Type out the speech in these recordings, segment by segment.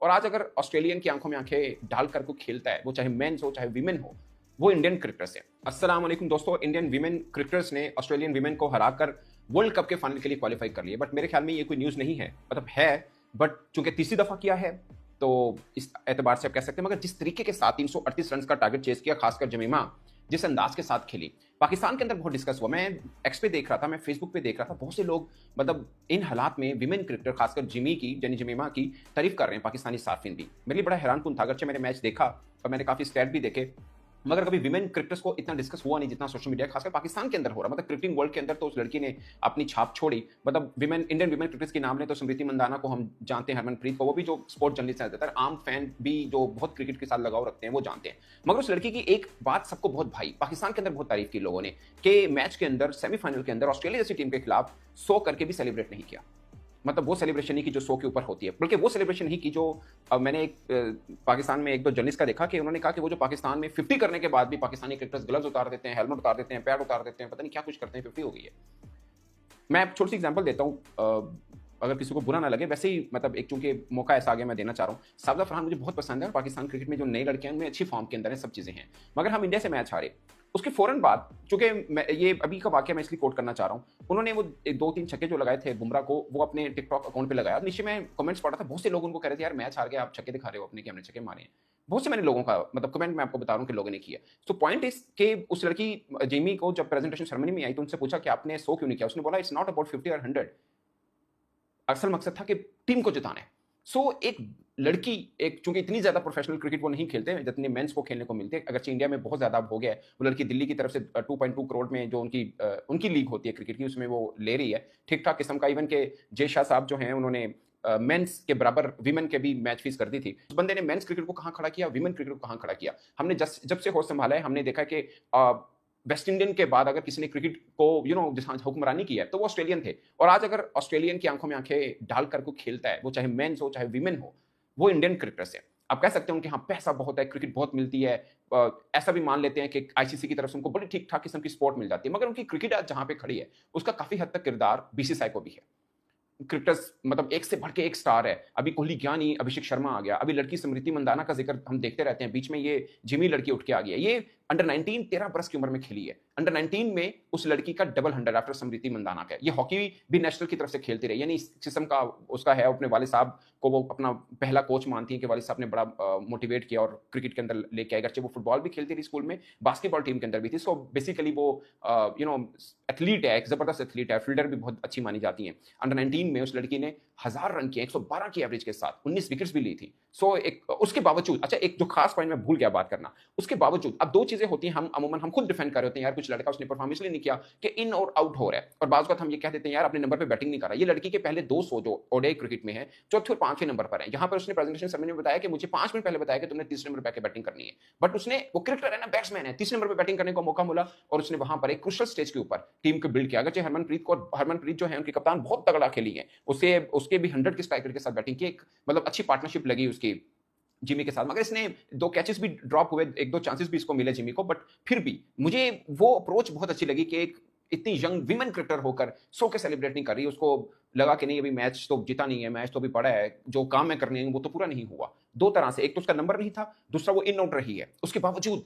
और आज अगर ऑस्ट्रेलियन की आंखों में आंखें डालकर को खेलता है, वो चाहे मेंस हो चाहे विमेन हो, वो इंडियन क्रिकेटर्स है। अस्सलाम वालेकुम दोस्तों, इंडियन विमेन क्रिकेटर्स ने ऑस्ट्रेलियन विमेन को हराकर वर्ल्ड कप के फाइनल के लिए क्वालिफाई कर लिया। बट मेरे ख्याल में ये कोई न्यूज नहीं है, मतलब है, बट चूंकि तीसरी दफा किया है तो इस एतबार से आप कह सकते हैं। मगर जिस तरीके के साथ 338 रन का टारगेट चेस किया, खासकर जमीमा जिस अंदाज के साथ खेली, पाकिस्तान के अंदर बहुत डिस्कस हुआ। मैं एक्स पे देख रहा था, मैं फेसबुक पे देख रहा था, बहुत से लोग मतलब इन हालात में विमेन क्रिकेटर खासकर जिमी की यानी जमीमा की तारीफ कर रहे हैं, पाकिस्तानी सार्फिन भी। मेरे लिए बड़ा हैरानकुन था, अगरचे मैंने मैच देखा और मैंने काफी स्टैट भी देखे, मगर कभी विमेन क्रिकेटर्स को इतना डिस्कस हुआ नहीं जितना सोशल मीडिया खासकर पाकिस्तान के अंदर हो रहा। मतलब क्रिकेटिंग वर्ल्ड के अंदर तो उस लड़की ने अपनी छाप छोड़ी। मतलब विमेन इंडियन विमेन क्रिकेटर्स के नाम ले तो स्मृति मंदाना को हम जानते हैं, हरमनप्रीत को, वो भी जो स्पोर्ट जर्नलिस्ट है, आम फैन भी जो बहुत क्रिकेट के साथ लगाव रखते हैं वो जानते हैं। मगर उस लड़की की एक बात सबको बहुत भाई, पाकिस्तान के अंदर बहुत तारीफ की लोगों ने कि मैच के अंदर सेमीफाइनल के अंदर ऑस्ट्रेलिया जैसी टीम के खिलाफ 100 करके भी सेलिब्रेट नहीं किया। मतलब वो सेलिब्रेशन नहीं की जो 100 के ऊपर होती है, बल्कि वो सेलिब्रेशन नहीं की जो मैंने एक पाकिस्तान में एक दो जर्नलिस्ट का देखा कि उन्होंने कहा कि वो जो पाकिस्तान में 50 करने के बाद भी पाकिस्तानी क्रिकेटर्स ग्लव्स उतार देते हैं, हेलमेट उतार देते हैं, पैड उतार देते हैं, पता नहीं क्या कुछ करते हैं, 50 हो गई है। मैं छोटी सी एग्जांपल देता हूँ, अगर किसी को बुरा ना लगे, वैसे ही मतलब एक चूंकि मौका ऐसा आ गया मैं देना चाह रहा हूँ। साबदा फरहान मुझे बहुत पसंद है और पाकिस्तान क्रिकेट में जो नई लड़कियां हैं उनमें अच्छी फॉर्म के अंदर है, सब चीजें हैं। मगर हम इंडिया से मैच हारे, उसके फौरन बाद, चूंकि ये अभी का वाक्य मैं इसलिए कोट करना चाह रहा हूँ, उन्होंने वो 2-3 छक्के जो लगाए थे बुमराह को, वो अपने टिकटॉक अकाउंट पे लगाया। नीचे मैं कमेंट्स पढ़ा था, बहुत से लोग उनको कह रहे थे यार मैच हार गए, आप छक्के दिखा रहे हो अपने कि हमने छक्के मारे हैं। बहुत से मैंने लोगों का मतलब कमेंट मैं आपको बता रहा हूँ कि लोगों ने किया। तो पॉइंट इज कि उस लड़की जेमी को जब प्रेजेंटेशन सेरेमनी में आई तो उनसे पूछा कि आपने 100 क्यों नहीं किया। उसने बोला इट्स नॉट अबाउट 50 और 100, असल मकसद था कि टीम को जिताना है। एक लड़की, एक चूंकि इतनी ज्यादा प्रोफेशनल क्रिकेट वो नहीं खेलते जितने मेंस को खेलने को मिलते हैं, अगरचे इंडिया में बहुत ज्यादा अब हो गया है। वो लड़की दिल्ली की तरफ से 2.2 करोड़ में जो उनकी लीग होती है क्रिकेट की, उसमें वो ले रही है ठीक ठाक किस्म का। इवन के जय शाह साहब जो हैं उन्होंने मेंस के बराबर विमेन के भी मैच फीस कर दी थी। उस बंदे ने मेंस क्रिकेट को कहां खड़ा किया, विमेन क्रिकेट को कहां खड़ा किया। हमने जब से होश संभाला है हमने देखा कि वेस्ट इंडियन के बाद अगर किसी ने क्रिकेट को जहां हुक्मरानी की है तो वो ऑस्ट्रेलियन थे। और आज अगर ऑस्ट्रेलियन की आंखों में आंखें डालकर को खेलता है, वो चाहे मेंस हो चाहे विमेन हो, वो इंडियन क्रिकेटर्स है। आप कह सकते हैं उनके यहाँ पैसा बहुत है, क्रिकेट बहुत मिलती है, ऐसा भी मान लेते हैं कि आईसीसी की तरफ से उनको बड़ी ठीक ठाक किस्म की स्पोर्ट मिल जाती है। मगर उनकी क्रिकेट आज जहां पे खड़ी है उसका काफी हद तक किरदार बीसीसीआई को भी है। क्रिकेटर्स मतलब एक से बढ़ के एक स्टार है। अभी कोहली गया नहीं, अभिषेक शर्मा आ गया। अभी लड़की स्मृति मंदाना का जिक्र हम देखते रहते हैं, बीच में ये जिमी लड़की उठ के आ गई है। ये अंडर 19 13 बरस की उम्र में खेली है। अंडर 19 में उस लड़की का डबल 100 आफ्टर स्मृति मंदाना का। ये हॉकी भी नेशनल की तरफ से खेलती रही, यानी इस किस्म का उसका है। अपने वाले साहब को वो अपना पहला कोच मानती है कि वाले साहब ने बड़ा मोटिवेट किया और क्रिकेट के अंदर लेके आए। अगरचे वो फुटबॉल भी खेलती रही स्कूल में, बास्केटबॉल टीम के अंदर भी थी। सो बेसिकली वो एथलीट है, एक जबरदस्त एथलीट है, फील्डर भी बहुत अच्छी मानी जाती है। अंडर 19 में उस लड़की ने 1000 रन किए, 112 की एवरेज के साथ 19 विकेट्स भी ली थी। उसके बावजूद, अच्छा एक जो खास पॉइंट मैं भूल गया बात करना, उसके बावजूद अब दो चीजें होती हैं, हम अमूमन हम खुद डिफेंड कर रहे होते हैं यार कुछ लड़का उसने परफॉर्म इसलिए नहीं किया कि इन और आउट हो रहा है, और बाज़ वक्त हम ये कह देते हैं यार अपने नंबर पे बैटिंग नहीं कर रहा। ये लड़की के पहले 200 जो ओडीआई क्रिकेट में है, चौथे और पांचवें नंबर पर है। यहां पर उसने प्रेजेंटेशन सेरेमनी में बताया कि मुझे 5 मिनट पहले बताया कि तुमने तीसरे नंबर पे आके बैटिंग करनी है, बट उसने, वो क्रिकेटर है ना, बैट्समैन है, तीसरे नंबर पे बैटिंग करने को मौका मिला और उसने वहां पर एक क्रुशियल स्टेज के ऊपर टीम को बिल्ड किया। अगर हरमनप्रीत जो है उनकी कप्तान बहुत तगड़ा खेली है, उसके भी 100 के स्ट्राइक रेट के साथ बैटिंग की, एक मतलब अच्छी पार्टनरशिप लगी उसकी जिमी के साथ। मगर इसने 2 कैचेस भी ड्रॉप हुए, 1-2 चांसेस भी इसको मिले जिमी को, बट फिर भी मुझे वो अप्रोच बहुत अच्छी लगी कि एक इतनी यंग विमेन क्रिकेटर होकर 100 के सेलिब्रेट नहीं कर रही। उसको लगा कि नहीं अभी मैच तो जीता नहीं है, मैच तो अभी पड़ा है, जो काम मैं करनी है वो तो पूरा नहीं हुआ। दो तरह से, एक तो उसका नंबर नहीं था, दूसरा वो इन आउट रही है, उसके बावजूद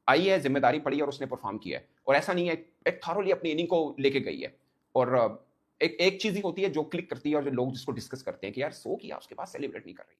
आई है, जिम्मेदारी पड़ी और उसने परफॉर्म किया है। और ऐसा नहीं है, एक थारोली अपनी इनिंग को लेके गई है। और एक एक चीज ही होती है जो क्लिक करती है और जो लोग जिसको डिस्कस करते हैं कि यार 100 किया उसके बाद सेलिब्रेट नहीं कर रही।